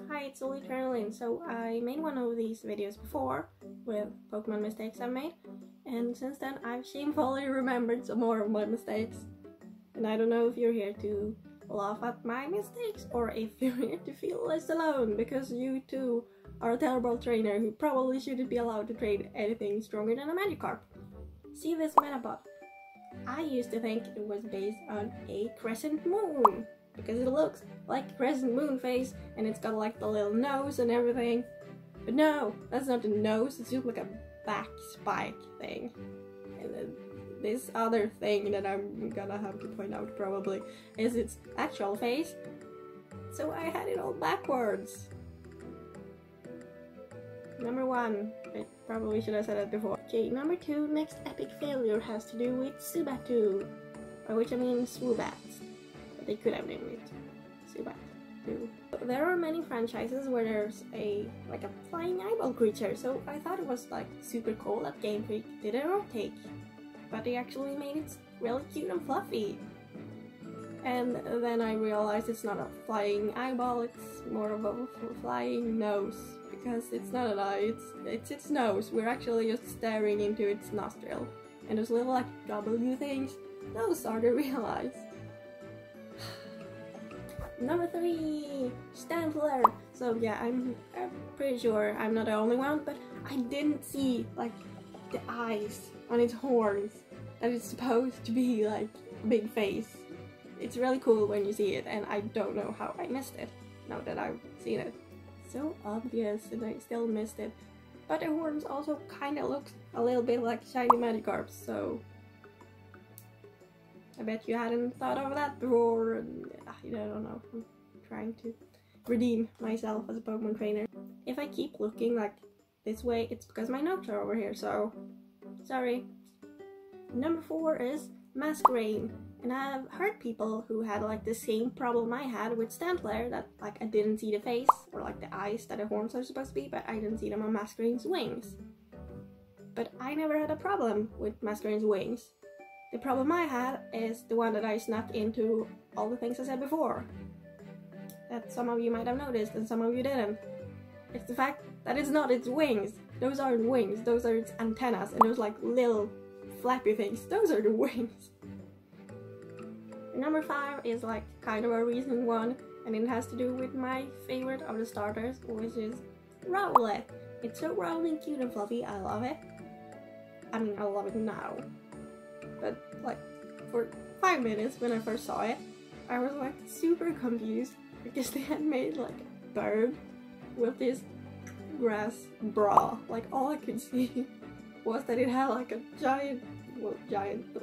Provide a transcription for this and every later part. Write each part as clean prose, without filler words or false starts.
Hi, it's Itro. So I made one of these videos before with Pokemon mistakes I made, and since then I've shamefully remembered some more of my mistakes. And I don't know if you're here to laugh at my mistakes or if you're here to feel less alone, because you too are a terrible trainer who probably shouldn't be allowed to train anything stronger than a Magikarp. See this Metapod? I used to think it was based on a crescent moon, because it looks like a crescent moon face and it's got like the little nose and everything. But no, that's not the nose, it's just like a back spike thing. And then this other thing that I'm gonna have to point out probably is its actual face. So I had it all backwards. Number 1, I probably should have said it before. Okay, number 2, next epic failure has to do with Subatu, by which I mean Swoobats. But they could have named it Subatu. There are many franchises where there's a flying eyeball creature, so I thought it was like super cool that Game Freak did a rotate, but they actually made it really cute and fluffy. And then I realized it's not a flying eyeball, it's more of a flying nose, because it's not an eye, it's its nose. We're actually just staring into its nostril. And those little like W things, those are the real eyes. Number 3, Stantler. So yeah, I'm pretty sure I'm not the only one, but I didn't see like the eyes on its horns that it's supposed to be like a big face. It's really cool when you see it, and I don't know how I missed it now that I've seen it. So obvious, and I still missed it. But the horns also kind of looks a little bit like shiny Magikarps, so I bet you hadn't thought of that before. And I don't know, I'm trying to redeem myself as a Pokemon trainer. If I keep looking like this way, it's because my notes are over here, so sorry. Number 4 is Masquerain. And I've heard people who had like the same problem I had with Stantler, that like I didn't see the face or like the eyes that the horns are supposed to be, but I didn't see them on Masquerain's wings. But I never had a problem with Masquerain's wings. The problem I had is the one that I snuck into all the things I said before, that some of you might have noticed and some of you didn't. It's the fact that it's not its wings. Those aren't wings, those are its antennas, and those like little flappy things, those are the wings. Number 5 is like kind of a recent one, and it has to do with my favorite of the starters, which is Rowlet. It's so round and cute and fluffy, I love it. I mean, I love it now. But like for 5 minutes when I first saw it, I was like super confused because they had made like a bird with this grass bra. Like all I could see was that it had like a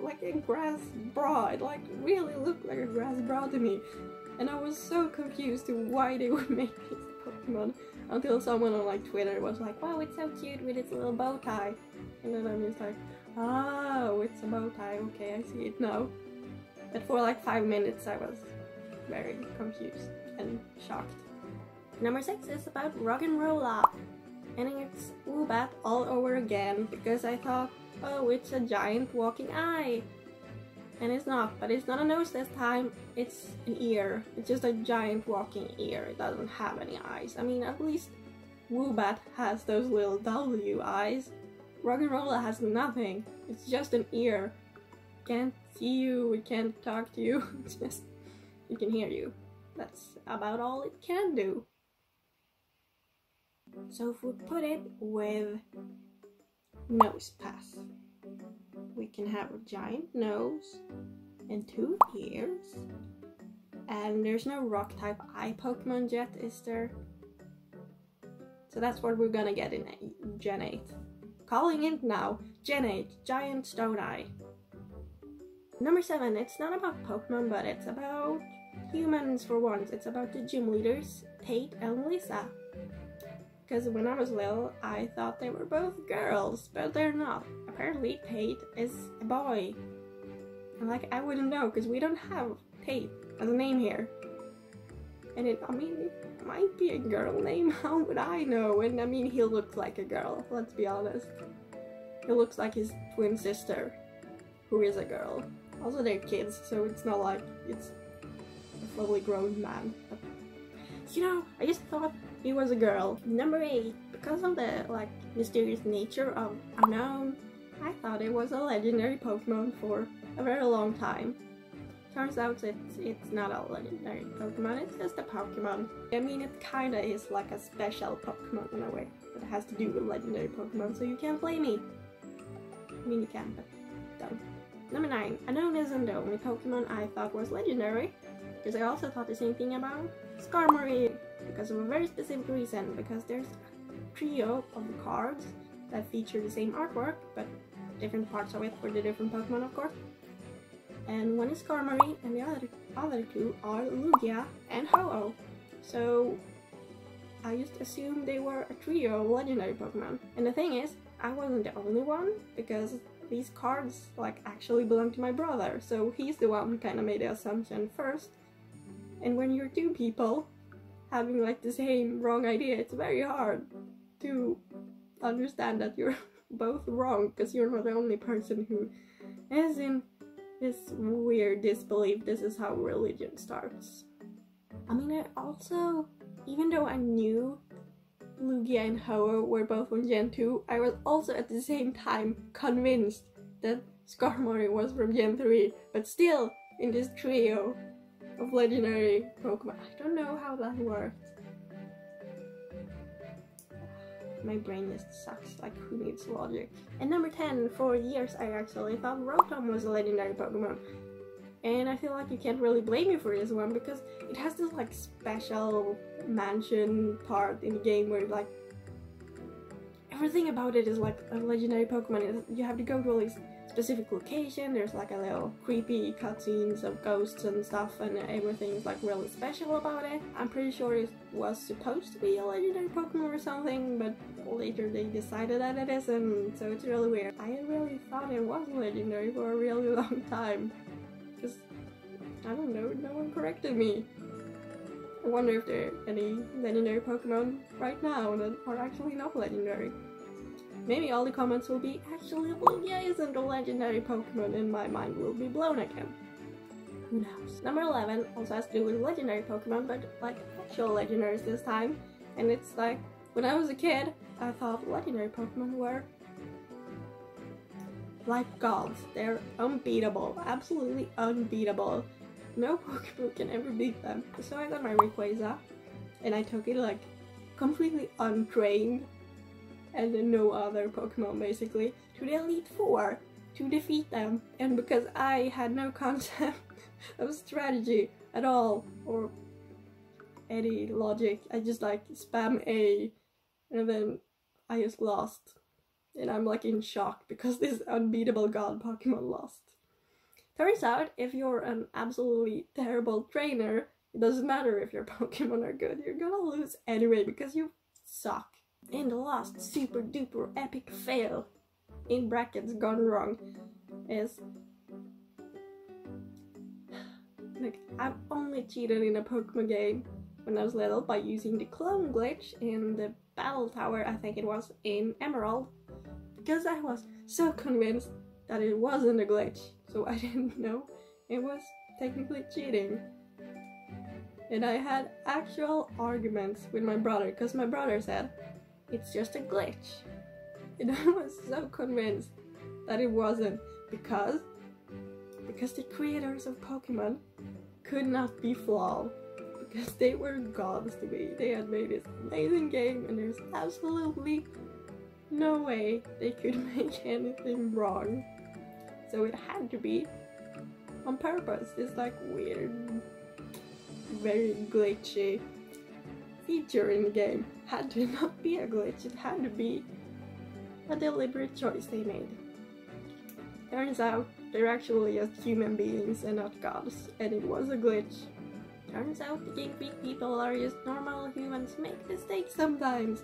like a grass bra. It like really looked like a grass bra to me, and I was so confused to why they would make this Pokemon, until someone on like Twitter was like, wow, it's so cute with its little bow tie, and then I'm just like, oh, it's a bow tie, okay, I see it now. But for like 5 minutes I was very confused and shocked. Number 6 is about Roggenrola, and it's Woobat all over again, because I thought, oh, it's a giant walking eye. And it's not, but it's not a nose this time, it's an ear. It's just a giant walking ear, it doesn't have any eyes. I mean, at least Woobat has those little W eyes. Roggenrola has nothing, it's just an ear. Can't see you, it can't talk to you, it's just, it can hear you. That's about all it can do. So if we put it with nose pass, we can have a giant nose and 2 ears, and there's no rock type eye Pokemon yet, is there? So that's what we're gonna get in Gen 8. Calling it now, Gen 8, giant stone eye. Number 7, it's not about Pokemon, but it's about humans for once. It's about the gym leaders, Tate and Lisa. Because when I was little, I thought they were both girls, but they're not. Apparently, Tate is a boy. And like, I wouldn't know, because we don't have Tate as a name here. And it might be a girl name, how would I know? And I mean, he looks like a girl, let's be honest. He looks like his twin sister, who is a girl. Also, they're kids, so it's not like it's a fully grown man. But You know, I just thought he was a girl. Number 8, because of the like mysterious nature of Unknown, I thought it was a legendary Pokemon for a very long time. Turns out it's not a legendary Pokemon, it's just a Pokemon. I mean, it kinda is like a special Pokemon in a way, but it has to do with legendary Pokemon, so you can't blame me. I mean, you can, but don't. Number 9, Unknown isn't the only Pokemon I thought was legendary, because I also thought the same thing about Skarmory, because of a very specific reason, because there's a trio of cards that feature the same artwork, but different parts of it for the different Pokemon, of course. And one is Skarmory, and the other two are Lugia and Ho-Oh. So I just assumed they were a trio of legendary Pokemon. And the thing is, I wasn't the only one, because these cards like actually belong to my brother, so he's the one who kind of made the assumption first. And when you're two people having like the same wrong idea, it's very hard to understand that you're both wrong, because you're not the only person who is in this weird disbelief this is how religion starts. I mean, I also, even though I knew Lugia and Ho-Oh were both from Gen 2, I was also at the same time convinced that Skarmory was from Gen 3, but still in this trio of legendary Pokemon. I don't know how that worked. My brain just sucks, like who needs logic? And number 10, for years I actually thought Rotom was a legendary Pokemon. And I feel like you can't really blame me for this one, because it has this like special mansion part in the game where like everything about it is like a legendary Pokemon. You have to go to a specific location, there's like a little creepy cutscenes of ghosts and stuff, and everything is like really special about it. I'm pretty sure it was supposed to be a legendary Pokemon or something, but later they decided that it isn't, so it's really weird. I really thought it was legendary for a really long time, because I don't know, no one corrected me. I wonder if there are any legendary Pokemon right now that are actually not legendary. Maybe all the comments will be, actually Lugia isn't a legendary Pokemon, and my mind will be blown again. Who knows? Number 11 also has to do with legendary Pokemon, but like actual legendaries this time. And it's like, when I was a kid, I thought legendary Pokemon were like gods. They're unbeatable, absolutely unbeatable. No Pokemon can ever beat them. So I got my Rayquaza, and I took it like completely untrained, and then no other Pokemon basically, to the Elite Four to defeat them. And because I had no concept of strategy at all, or any logic, I just like spam A, and then I just lost. And I'm like in shock because this unbeatable god Pokemon lost. Turns out, if you're an absolutely terrible trainer, it doesn't matter if your Pokemon are good, you're gonna lose anyway because you suck. And the last super duper epic fail, in brackets gone wrong, is like, I've only cheated in a Pokemon game when I was little by using the clone glitch in the battle tower, I think it was, in Emerald, because I was so convinced that it wasn't a glitch, so I didn't know it was technically cheating. And I had actual arguments with my brother, because my brother said, it's just a glitch. And I was so convinced that it wasn't, because the creators of Pokemon could not be flawed, because they were gods to me. They had made this amazing game, and there's absolutely no way they could make anything wrong. So it had to be on purpose. This like weird, very glitchy feature in the game had to not be a glitch, it had to be a deliberate choice they made. Turns out they're actually just human beings and not gods, and it was a glitch. Turns out the Game Freak people are just normal humans who make mistakes sometimes,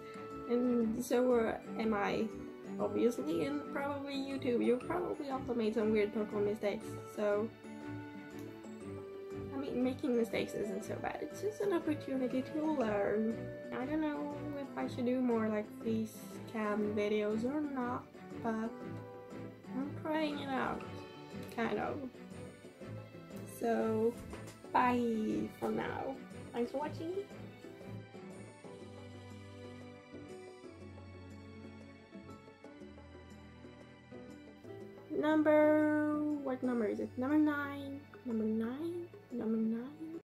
and so am I, obviously, and probably you too. You probably also made some weird Pokemon mistakes, so I mean, making mistakes isn't so bad, it's just an opportunity to learn. I don't know if I should do more like face cam videos or not, but I'm trying it out, kind of. So, bye for now. Thanks for watching. what number is it? Number 9, number 9, number 9.